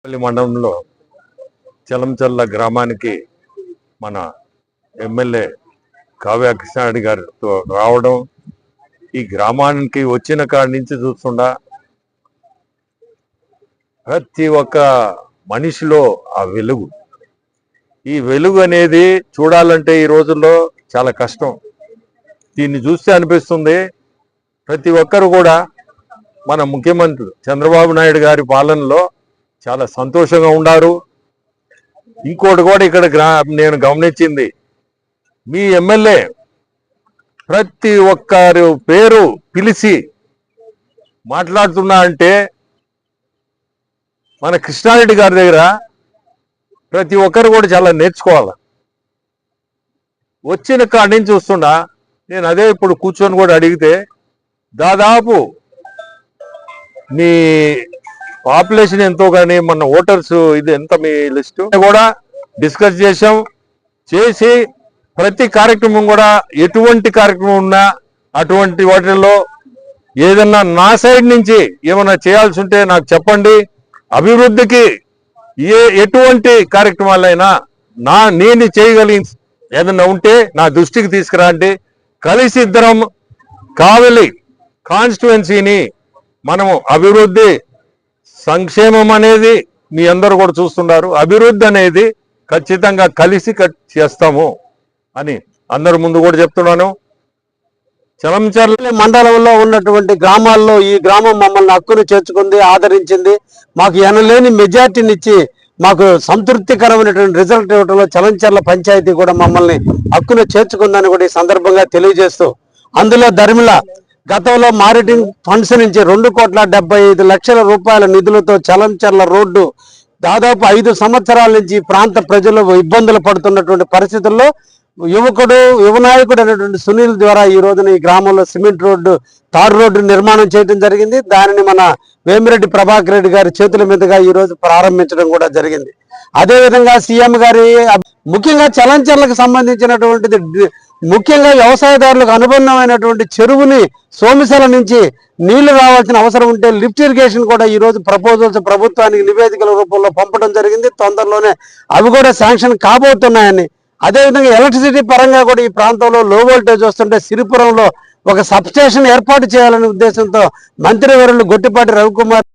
పల్లి మండలంలో చలంచర్ల గ్రామానికి మన ఎమ్మెల్యే కావ్య కృష్ణారెడ్డి గారితో రావడం, ఈ గ్రామానికి వచ్చిన కాడి నుంచి చూస్తుండా ప్రతి ఒక్క మనిషిలో ఆ వెలుగు, ఈ వెలుగు అనేది చూడాలంటే ఈ రోజుల్లో చాలా కష్టం. దీన్ని చూస్తే అనిపిస్తుంది ప్రతి ఒక్కరు కూడా మన ముఖ్యమంత్రి చంద్రబాబు నాయుడు గారి పాలనలో చాలా సంతోషంగా ఉన్నారు. ఇంకోటి కూడా ఇక్కడ నేను గమనించింది, మీ ఎమ్మెల్యే ప్రతి ఒక్కరు పేరు పిలిచి మాట్లాడుతున్నా అంటే మన కృష్ణారెడ్డి గారి దగ్గర ప్రతి ఒక్కరు కూడా చాలా నేర్చుకోవాలి. వచ్చిన కాడి నుంచి చూస్తున్నా నేను అదే ఇప్పుడు కూర్చొని కూడా అడిగితే దాదాపు మీ పాపులేషన్ ఎంతో కానీ మన ఓటర్స్ ఇది ఎంత మీ లిస్టు కూడా డిస్కస్ చేసి ప్రతి కార్యక్రమం కూడా ఎటువంటి కార్యక్రమం ఉన్నా అటువంటి వాటిల్లో ఏదన్నా నా సైడ్ నుంచి ఏమన్నా చేయాల్సి ఉంటే నాకు చెప్పండి. అభివృద్ధికి ఎటువంటి కార్యక్రమాలైనా నేను చేయగలిగి ఏదన్నా ఉంటే నా దృష్టికి తీసుకురండి. కలిసి ఇద్దరం కావలి కాన్స్టిట్యుయెన్సీని మనము అభివృద్ధి సంక్షేమం అనేది మీ అందరూ కూడా చూస్తున్నారు, అభివృద్ధి అనేది ఖచ్చితంగా కలిసి చేస్తాము అని అందరి ముందు కూడా చెప్తున్నాను. చలంచర్ల మండలంలో ఉన్నటువంటి గ్రామాల్లో ఈ గ్రామం మమ్మల్ని హక్కును చేర్చుకుంది, ఆదరించింది. మాకు ఎనలేని మెజార్టీనిచ్చి మాకు సంతృప్తికరమైనటువంటి రిజల్ట్ ఇవ్వడంలో చలంచర్ల పంచాయతీ కూడా మమ్మల్ని హక్కును చేర్చుకుందని కూడా ఈ సందర్భంగా తెలియజేస్తూ, అందులో ధర్మిల గతంలో మారిటింగ్ ఫండ్స్ నుంచి 2,75,00,000 రూపాయల నిధులతో చలంచర్ల రోడ్డు దాదాపు 5 సంవత్సరాల నుంచి ప్రాంత ప్రజలు ఇబ్బందులు పడుతున్నటువంటి పరిస్థితుల్లో యువనాయకుడు అనేటువంటి సునీల్ ద్వారా ఈ రోజున ఈ గ్రామంలో సిమెంట్ రోడ్డు, తారు రోడ్డు నిర్మాణం చేయడం జరిగింది. దానిని మన వేమిరెడ్డి ప్రభాకర్ రెడ్డి గారి చేతుల మీదుగా ఈ రోజు ప్రారంభించడం కూడా జరిగింది. అదేవిధంగా సీఎం గారి ముఖ్యంగా చలంచర్లకు సంబంధించినటువంటిది, ముఖ్యంగా వ్యవసాయదారులకు అనుబంధమైనటువంటి చెరువుని సోమిసల నుంచి నీళ్లు రావాల్సిన అవసరం ఉంటే లిఫ్ట్ ఇరిగేషన్ కూడా ఈ రోజు ప్రపోజల్స్ ప్రభుత్వానికి నివేదికల రూపంలో పంపడం జరిగింది. తొందరలోనే అవి కూడా శాంక్షన్ కాబోతున్నాయని, అదేవిధంగా ఎలక్ట్రిసిటీ పరంగా కూడా ఈ ప్రాంతంలో లో వోల్టేజ్ వస్తుంటే సిరిపురంలో ఒక సబ్స్టేషన్ ఏర్పాటు చేయాలనే ఉద్దేశంతో మంత్రివర్యులు గొట్టిపాటి రవికుమార్